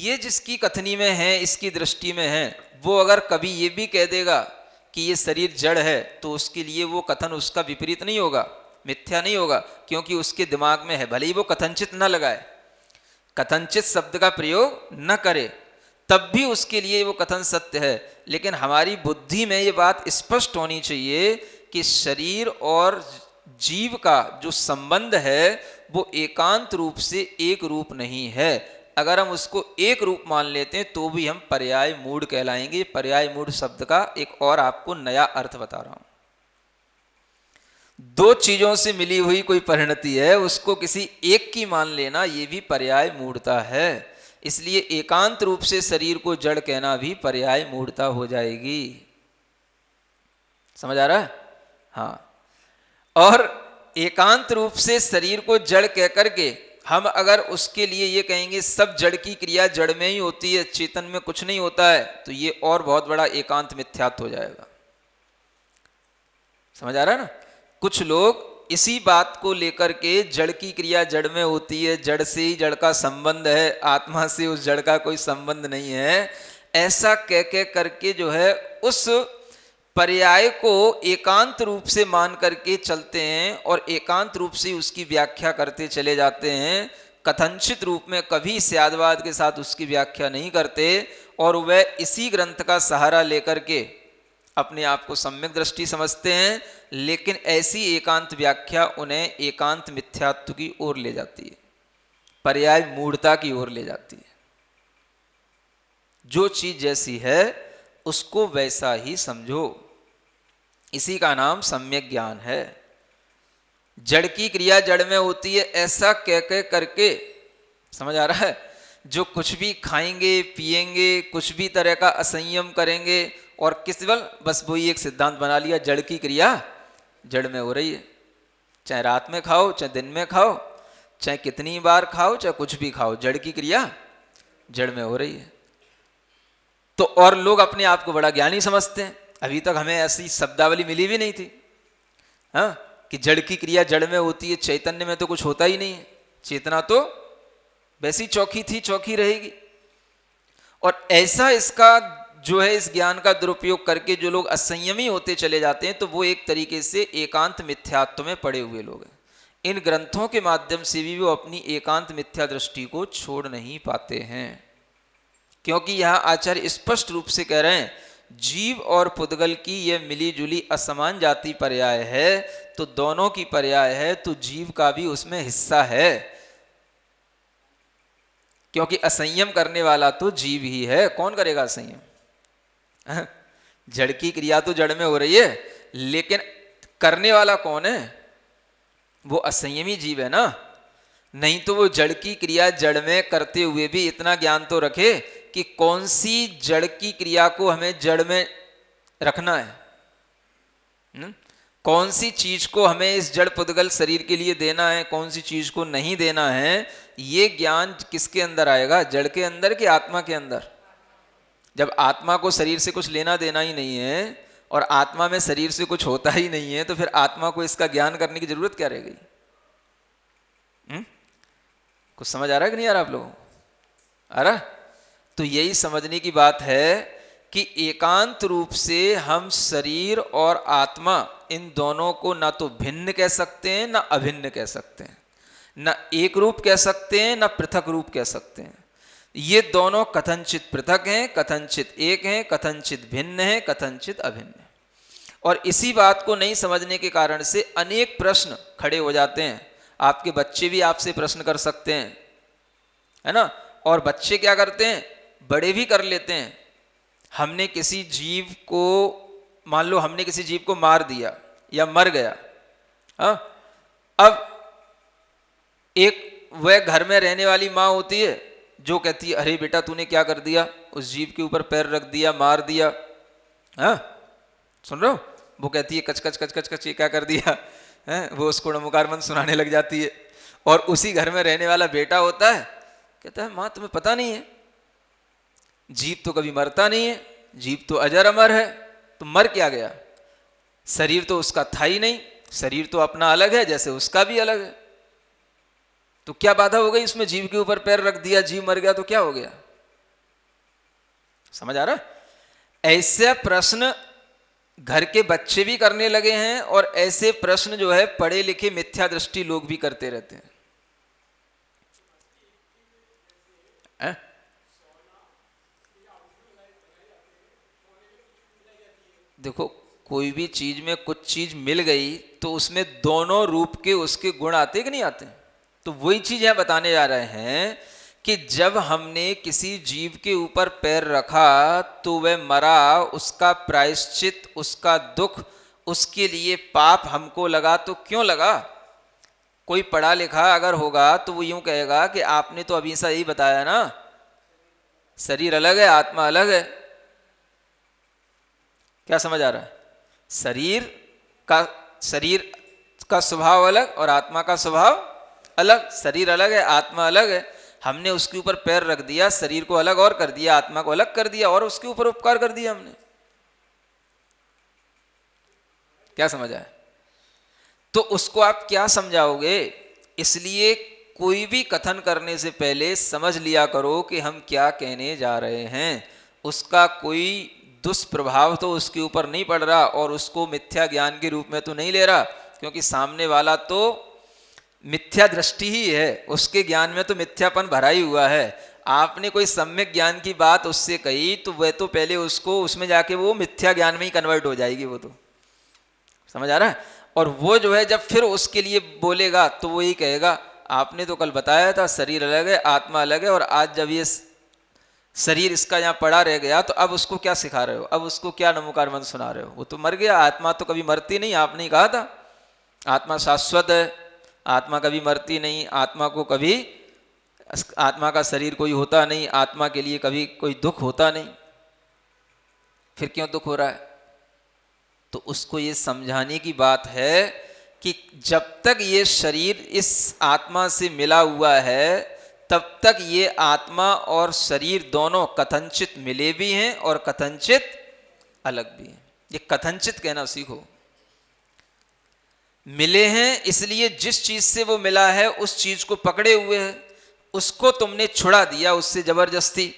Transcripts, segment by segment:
ये जिसकी कथनी में है, इसकी दृष्टि में है, वो अगर कभी ये भी कह देगा कि ये शरीर जड़ है, तो उसके लिए वो कथन उसका विपरीत नहीं होगा, मिथ्या नहीं होगा, क्योंकि उसके दिमाग में है। भले ही वो कथनचित न लगाए, कथनचित शब्द का प्रयोग न करे, तब भी उसके लिए वो कथन सत्य है। लेकिन हमारी बुद्धि में ये बात स्पष्ट होनी चाहिए कि शरीर और जीव का जो संबंध है वो एकांत रूप से एक रूप नहीं है। अगर हम उसको एक रूप मान लेते हैं तो भी हम पर्याय मूढ़ कहलाएंगे। पर्याय मूढ़ शब्द का एक और आपको नया अर्थ बता रहा हूं। दो चीजों से मिली हुई कोई परिणति है, उसको किसी एक की मान लेना, ये भी पर्याय मूढ़ता है। इसलिए एकांत रूप से शरीर को जड़ कहना भी पर्याय मूढ़ता हो जाएगी। समझ आ रहा है? हाँ। और एकांत रूप से शरीर को जड़ कह करके हम अगर उसके लिए ये कहेंगे सब जड़ की क्रिया जड़ में ही होती है, चेतन में कुछ नहीं होता है, तो ये और बहुत बड़ा एकांत मिथ्यात्व हो जाएगा। समझ आ रहा है ना? कुछ लोग इसी बात को लेकर के जड़ की क्रिया जड़ में होती है, जड़ से ही जड़ का संबंध है, आत्मा से उस जड़ का कोई संबंध नहीं है, ऐसा कह करके जो है उस पर्याय को एकांत रूप से मान करके चलते हैं और एकांत रूप से उसकी व्याख्या करते चले जाते हैं। कथनचित रूप में कभी स्यादवाद के साथ उसकी व्याख्या नहीं करते और वह इसी ग्रंथ का सहारा लेकर के अपने आप को सम्यक दृष्टि समझते हैं, लेकिन ऐसी एकांत व्याख्या उन्हें एकांत मिथ्यात्व की ओर ले जाती है, पर्याय मूढ़ता की ओर ले जाती है। जो चीज जैसी है उसको वैसा ही समझो, इसी का नाम सम्यक ज्ञान है। जड़ की क्रिया जड़ में होती है ऐसा कह करके, समझ आ रहा है, जो कुछ भी खाएंगे पिएंगे, कुछ भी तरह का असंयम करेंगे और केवल बस वही एक सिद्धांत बना लिया, जड़ की क्रिया जड़ में हो रही है। चाहे रात में खाओ, चाहे दिन में खाओ, चाहे कितनी बार खाओ, चाहे कुछ भी खाओ, जड़ की क्रिया जड़ में हो रही है। तो और लोग अपने आप को बड़ा ज्ञानी समझते हैं। अभी तक हमें ऐसी शब्दावली मिली भी नहीं थी, हाँ, कि जड़ की क्रिया जड़ में होती है, चैतन्य में तो कुछ होता ही नहीं है, चेतना तो वैसी चौखी थी चौखी रहेगी। और ऐसा इसका जो है इस ज्ञान का दुरुपयोग करके जो लोग असंयमी होते चले जाते हैं, तो वो एक तरीके से एकांत मिथ्यात्व में पड़े हुए लोग हैं। इन ग्रंथों के माध्यम से भी वो अपनी एकांत मिथ्या दृष्टि को छोड़ नहीं पाते हैं, क्योंकि यह आचार्य स्पष्ट रूप से कह रहे हैं जीव और पुद्गल की यह मिली जुली असमान जाति पर्याय है, तो दोनों की पर्याय है, तो जीव का भी उसमें हिस्सा है, क्योंकि असंयम करने वाला तो जीव ही है। कौन करेगा असंयम? जड़ की क्रिया तो जड़ में हो रही है, लेकिन करने वाला कौन है? वो असंयमी जीव है ना। नहीं तो वो जड़ की क्रिया जड़ में करते हुए भी इतना ज्ञान तो रखे कि कौन सी जड़ की क्रिया को हमें जड़ में रखना है, कौन सी चीज को हमें इस जड़ पुद्गल शरीर के लिए देना है, कौन सी चीज को नहीं देना है। ये ज्ञान किसके अंदर आएगा? जड़ के अंदर कि आत्मा के अंदर? जब आत्मा को शरीर से कुछ लेना देना ही नहीं है और आत्मा में शरीर से कुछ होता ही नहीं है, तो फिर आत्मा को इसका ज्ञान करने की जरूरत क्या रह गई? कुछ समझ आ रहा है कि नहीं आ रहा आप लोगों? आ रहा? तो यही समझने की बात है कि एकांत रूप से हम शरीर और आत्मा इन दोनों को ना तो भिन्न कह सकते हैं ना अभिन्न कह सकते हैं, ना एक रूप कह सकते हैं ना पृथक रूप कह सकते हैं। ये दोनों कथनचित पृथक हैं, कथनचित एक हैं, कथनचित भिन्न हैं, कथनचित अभिन्न हैं। और इसी बात को नहीं समझने के कारण से अनेक प्रश्न खड़े हो जाते हैं। आपके बच्चे भी आपसे प्रश्न कर सकते हैं, है ना? और बच्चे क्या करते हैं? बड़े भी कर लेते हैं। हमने किसी जीव को, मान लो हमने किसी जीव को मार दिया या मर गया, हाँ? अब एक वह घर में रहने वाली माँ होती है जो कहती है अरे बेटा तूने क्या कर दिया, उस जीव के ऊपर पैर रख दिया, मार दिया, हाँ? सुन रहे हो? वो कहती है कच कच कच कच कच, ये क्या कर दिया है? वो उसको नमोकारमन सुनाने लग जाती है। और उसी घर में रहने वाला बेटा होता है, कहता है माँ तुम्हें पता नहीं है, जीव तो कभी मरता नहीं है, जीव तो अजर अमर है, तो मर क्या गया? शरीर तो उसका था ही नहीं, शरीर तो अपना अलग है जैसे उसका भी अलग है, तो क्या बाधा हो गई इसमें? जीव के ऊपर पैर रख दिया, जीव मर गया तो क्या हो गया? समझ आ रहा है? ऐसे प्रश्न घर के बच्चे भी करने लगे हैं और ऐसे प्रश्न जो है पढ़े लिखे मिथ्या दृष्टि लोग भी करते रहते हैं। देखो, कोई भी चीज में कुछ चीज मिल गई तो उसमें दोनों रूप के उसके गुण आते कि नहीं आते? तो वही चीज यहां बताने जा रहे हैं कि जब हमने किसी जीव के ऊपर पैर रखा तो वह मरा, उसका प्रायश्चित, उसका दुख, उसके लिए पाप हमको लगा। तो क्यों लगा? कोई पढ़ा लिखा अगर होगा तो वो यूं कहेगा कि आपने तो अभी सा यही बताया ना, शरीर अलग है आत्मा अलग है। क्या समझ आ रहा है? शरीर का स्वभाव अलग और आत्मा का स्वभाव अलग। शरीर अलग है आत्मा अलग है। हमने उसके ऊपर पैर रख दिया, शरीर को अलग और कर दिया, आत्मा को अलग कर दिया और उसके ऊपर उपकार कर दिया हमने। क्या समझ आया? तो उसको आप क्या समझाओगे? इसलिए कोई भी कथन करने से पहले समझ लिया करो कि हम क्या कहने जा रहे हैं। उसका कोई दुष्प्रभाव तो उसके ऊपर नहीं पड़ रहा और उसको मिथ्या ज्ञान के रूप में तो नहीं ले रहा, क्योंकि सामने वाला तो मिथ्या दृष्टि ही है, उसके ज्ञान में तो मिथ्यापन भरा ही हुआ है। आपने कोई सम्यक ज्ञान की बात उससे कही तो वह तो पहले उसको उसमें जाके वो मिथ्या ज्ञान में ही कन्वर्ट हो जाएगी। वो तो समझ आ रहा है? और वो जो है जब फिर उसके लिए बोलेगा तो वो ही कहेगा आपने तो कल बताया था शरीर अलग है आत्मा अलग है, और आज जब ये शरीर इसका यहाँ पड़ा रह गया तो अब उसको क्या सिखा रहे हो, अब उसको क्या नमोकार मंत्र सुना रहे हो? वो तो मर गया। आत्मा तो कभी मरती नहीं, आपने ही कहा था आत्मा शाश्वत है, आत्मा कभी मरती नहीं, आत्मा को कभी, आत्मा का शरीर कोई होता नहीं, आत्मा के लिए कभी कोई दुख होता नहीं। फिर क्यों दुख हो रहा है? तो उसको ये समझाने की बात है कि जब तक ये शरीर इस आत्मा से मिला हुआ है तब तक ये आत्मा और शरीर दोनों कथनचित मिले भी हैं और कथनचित अलग भी हैं। ये कथनचित कहना सीखो। मिले हैं इसलिए जिस चीज से वो मिला है उस चीज को पकड़े हुए है, उसको तुमने छुड़ा दिया उससे जबरदस्ती,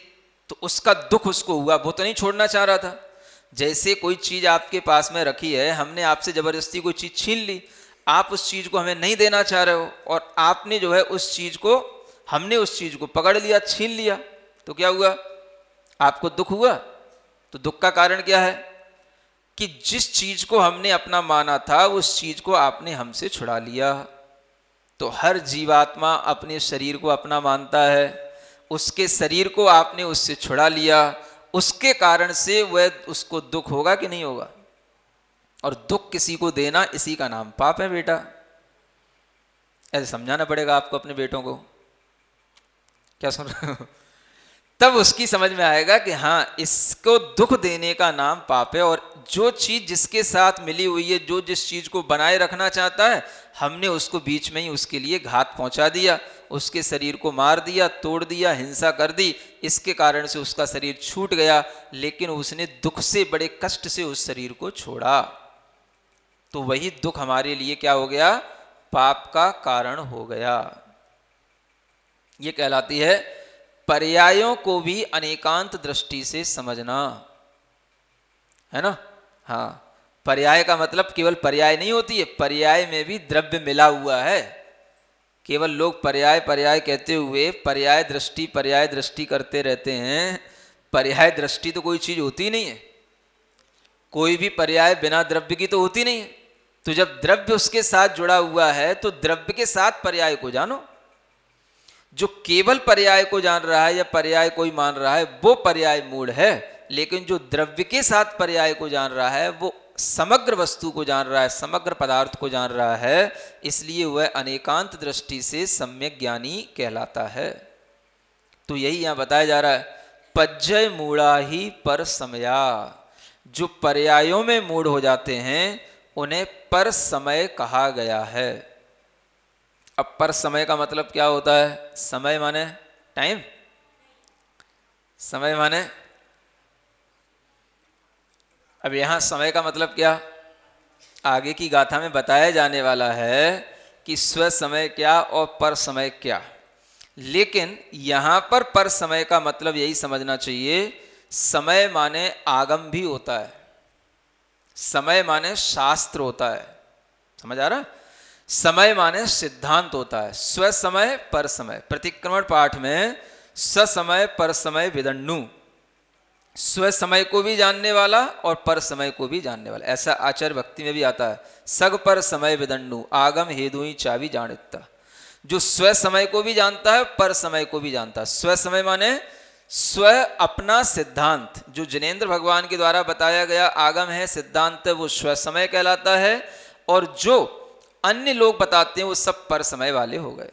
तो उसका दुख उसको हुआ, वो तो नहीं छोड़ना चाह रहा था। जैसे कोई चीज आपके पास में रखी है, हमने आपसे जबरदस्ती कोई चीज छीन ली, आप उस चीज को हमें नहीं देना चाह रहे हो और आपने जो है उस चीज को, हमने उस चीज को पकड़ लिया, छीन लिया, तो क्या हुआ? आपको दुख हुआ। तो दुख का कारण क्या है? कि जिस चीज को हमने अपना माना था उस चीज को आपने हमसे छुड़ा लिया। तो हर जीवात्मा अपने शरीर को अपना मानता है, उसके शरीर को आपने उससे छुड़ा लिया, उसके कारण से वह उसको दुख होगा कि नहीं होगा? और दुख किसी को देना, इसी का नाम पाप है बेटा। ऐसे समझाना पड़ेगा आपको अपने बेटों को। क्या सुन रहे हो? तब उसकी समझ में आएगा कि हाँ, इसको दुख देने का नाम पाप है। और जो चीज जिसके साथ मिली हुई है, जो जिस चीज को बनाए रखना चाहता है, हमने उसको बीच में ही उसके लिए घात पहुंचा दिया, उसके शरीर को मार दिया, तोड़ दिया, हिंसा कर दी, इसके कारण से उसका शरीर छूट गया, लेकिन उसने दुख से, बड़े कष्ट से उस शरीर को छोड़ा। तो वही दुख हमारे लिए क्या हो गया? पाप का कारण हो गया। ये कहलाती है पर्यायों को भी अनेकांत दृष्टि से समझना, है ना? हाँ, पर्याय का मतलब केवल पर्याय नहीं होती है, पर्याय में भी द्रव्य मिला हुआ है। केवल लोग पर्याय पर्याय कहते हुए पर्याय दृष्टि करते रहते हैं। पर्याय दृष्टि तो कोई चीज होती नहीं है, कोई भी पर्याय बिना द्रव्य की तो होती नहीं है। तो जब द्रव्य उसके साथ जुड़ा हुआ है तो द्रव्य के साथ पर्याय को जानो। जो केवल पर्याय को जान रहा है या पर्याय कोई मान रहा है वो पर्याय मूढ़ है, लेकिन जो द्रव्य के साथ पर्याय को जान रहा है वो समग्र वस्तु को जान रहा है, समग्र पदार्थ को जान रहा है, इसलिए वह अनेकांत दृष्टि से सम्यक ज्ञानी कहलाता है। तो यही यहां बताया जा रहा है, पज्जय मूढ़ा ही पर समया। जो पर्यायों में मूढ़ हो जाते हैं उन्हें पर समय कहा गया है। अब पर समय का मतलब क्या होता है? समय माने टाइम, समय माने, अब यहां समय का मतलब क्या? आगे की गाथा में बताया जाने वाला है कि स्व समय क्या और पर समय क्या। लेकिन यहां पर समय का मतलब यही समझना चाहिए, समय माने आगम भी होता है, समय माने शास्त्र होता है, समझ आ रहा? समय माने सिद्धांत होता है। स्व समय पर समय, प्रतिक्रमण पाठ में ससमय पर समय विदन्नु, स्व समय को भी जानने वाला और पर समय को भी जानने वाला, ऐसा आचार्य भक्ति में भी आता है। सग पर समय विदन्नु आगम हेदुई चावी जानिता, जो स्व समय को भी जानता है पर समय को भी जानता है। स्व समय माने स्व अपना सिद्धांत, जो जिनेन्द्र भगवान के द्वारा बताया गया आगम है, सिद्धांत है, वो स्व समय कहलाता है। और जो अन्य लोग बताते हैं वो सब पर समय वाले हो गए।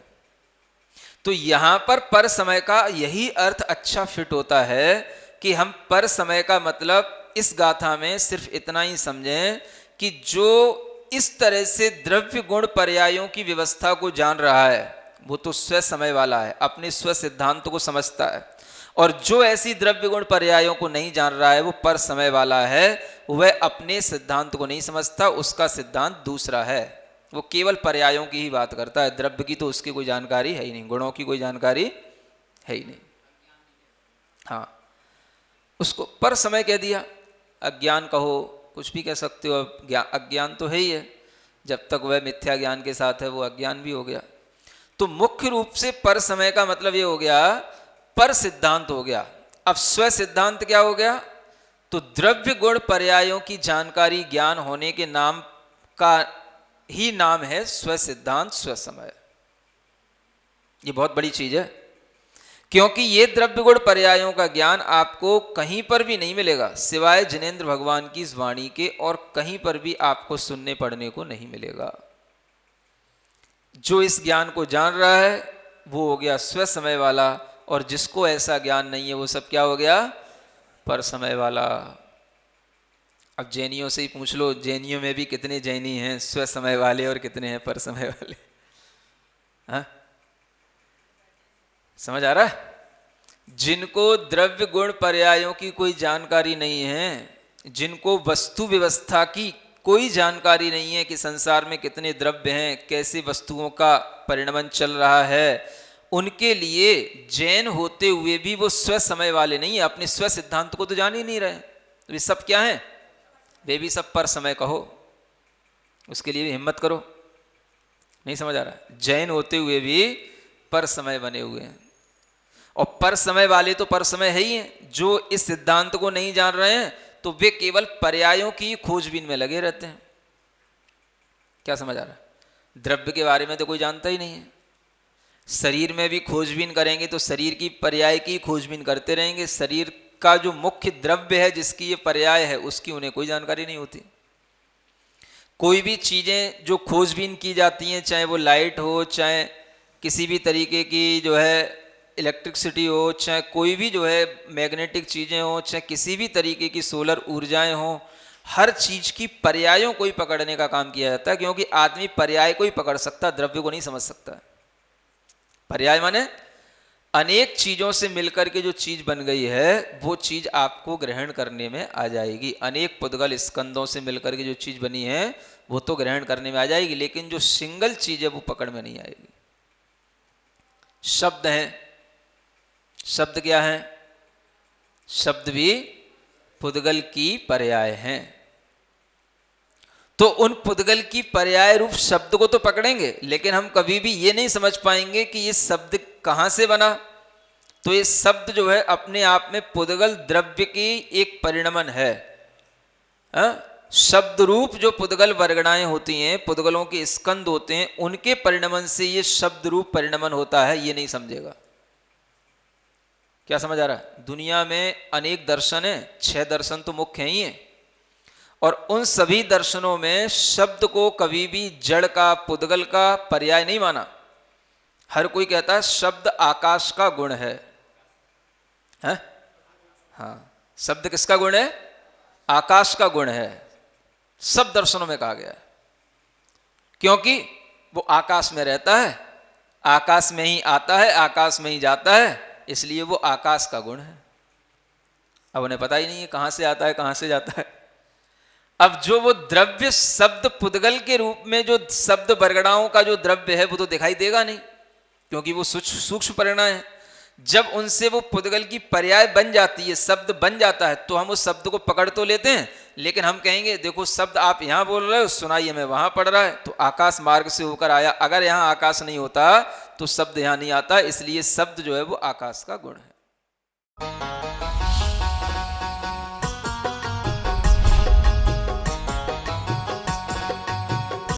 तो यहां पर समय का यही अर्थ अच्छा फिट होता है कि हम पर समय का मतलब इस गाथा में सिर्फ इतना ही समझें कि जो इस तरह से द्रव्य गुण पर्यायों की व्यवस्था को जान रहा है वो तो स्व समय वाला है, अपने स्व सिद्धांत को समझता है। और जो ऐसी द्रव्य गुण पर्यायों को नहीं जान रहा है वो पर समय वाला है, वह अपने सिद्धांत को नहीं समझता, उसका सिद्धांत दूसरा है, वो केवल पर्यायों की ही बात करता है, द्रव्य की तो उसकी कोई जानकारी है ही नहीं, गुणों की कोई जानकारी है ही नहीं। हाँ, उसको पर समय कह दिया। अज्ञान कहो, कुछ भी कह सकते हो, अज्ञान तो है ही है, जब तक वह मिथ्या ज्ञान के साथ है वो अज्ञान भी हो गया। तो मुख्य रूप से पर समय का मतलब ये हो गया, पर सिद्धांत हो गया। अब स्व सिद्धांत क्या हो गया? तो द्रव्य गुण पर्यायों की जानकारी ज्ञान होने के नाम का ही नाम है स्व सिद्धांत, स्व समय। ये बहुत बड़ी चीज है, क्योंकि ये द्रव्य गुण पर्यायों का ज्ञान आपको कहीं पर भी नहीं मिलेगा सिवाय जिनेन्द्र भगवान की इस वाणी के, और कहीं पर भी आपको सुनने पढ़ने को नहीं मिलेगा। जो इस ज्ञान को जान रहा है वो हो गया स्व समय वाला, और जिसको ऐसा ज्ञान नहीं है वो सब क्या हो गया? पर समय वाला। अब जैनियों से ही पूछ लो, जैनियों में भी कितने जैनी हैं स्व समय वाले और कितने हैं पर समय वाले? हाँ, समझ आ रहा है? जिनको द्रव्य गुण पर्यायों की कोई जानकारी नहीं है, जिनको वस्तु व्यवस्था की कोई जानकारी नहीं है कि संसार में कितने द्रव्य हैं, कैसे वस्तुओं का परिणमन चल रहा है, उनके लिए जैन होते हुए भी वो स्व समय वाले नहीं है, अपने स्व सिद्धांत को तो जान ही नहीं रहे। तो ये सब क्या है? वे भी सब पर समय कहो, उसके लिए भी हिम्मत करो। नहीं समझ आ रहा? जैन होते हुए भी पर समय बने हुए हैं, और पर समय वाले तो पर समय है ही हैं। जो इस सिद्धांत को नहीं जान रहे हैं तो वे केवल पर्यायों की खोजबीन में लगे रहते हैं। क्या समझ आ रहा है? द्रव्य के बारे में तो कोई जानता ही नहीं है। शरीर में भी खोजबीन करेंगे तो शरीर की पर्याय की खोजबीन करते रहेंगे, शरीर का जो मुख्य द्रव्य है जिसकी ये पर्याय है उसकी उन्हें कोई जानकारी नहीं होती। कोई भी चीजें जो खोजबीन की जाती हैं, चाहे वो लाइट हो, चाहे किसी भी तरीके की जो है इलेक्ट्रिसिटी हो, चाहे कोई भी जो है मैग्नेटिक चीजें हो, चाहे किसी भी तरीके की सोलर ऊर्जाएं हो, हर चीज की पर्यायों को ही पकड़ने का काम किया जाता है, क्योंकि आदमी पर्याय को ही पकड़ सकता, द्रव्य को नहीं समझ सकता। पर्याय माने अनेक चीजों से मिलकर के जो चीज बन गई है वो चीज आपको ग्रहण करने में आ जाएगी। अनेक पुद्गल स्कंदों से मिलकर के जो चीज बनी है वो तो ग्रहण करने में आ जाएगी, लेकिन जो सिंगल चीज है वो पकड़ में नहीं आएगी। शब्द हैं, शब्द क्या है? शब्द भी पुद्गल की पर्याय हैं। तो उन पुद्गल की पर्याय रूप शब्द को तो पकड़ेंगे, लेकिन हम कभी भी ये नहीं समझ पाएंगे कि ये शब्द कहां से बना। तो ये शब्द जो है अपने आप में पुद्गल द्रव्य की एक परिणमन है। शब्द रूप जो पुद्गल वर्गणाएं होती हैं, पुद्गलों के स्कंद होते हैं, उनके परिणमन से ये शब्द रूप परिणमन होता है, ये नहीं समझेगा। क्या समझ आ रहा है? दुनिया में अनेक दर्शन है, 6 दर्शन तो मुख्य ही हैं, और उन सभी दर्शनों में शब्द को कभी भी जड़ का, पुद्गल का पर्याय नहीं माना। हर कोई कहता है शब्द आकाश का गुण है, हाँ, शब्द किसका गुण है? आकाश का गुण है। सब दर्शनों में कहा गया है, क्योंकि वो आकाश में रहता है, आकाश में ही आता है, आकाश में ही जाता है, इसलिए वो आकाश का गुण है। अब उन्हें पता ही नहीं है कहां से आता है, कहां से जाता है। अब जो वो द्रव्य शब्द पुद्गल के रूप में जो शब्द वर्गणाओं का जो द्रव्य है वो तो दिखाई देगा नहीं, क्योंकि वो सूक्ष्म परिणाम है। जब उनसे वो पुद्गल की पर्याय बन जाती है, शब्द बन जाता है, तो हम उस शब्द को पकड़ तो लेते हैं, लेकिन हम कहेंगे देखो शब्द आप यहाँ बोल रहे हो, सुनाई हमें वहां पड़ रहा है, तो आकाश मार्ग से होकर आया। अगर यहाँ आकाश नहीं होता तो शब्द यहाँ नहीं आता, इसलिए शब्द जो है वो आकाश का गुण है।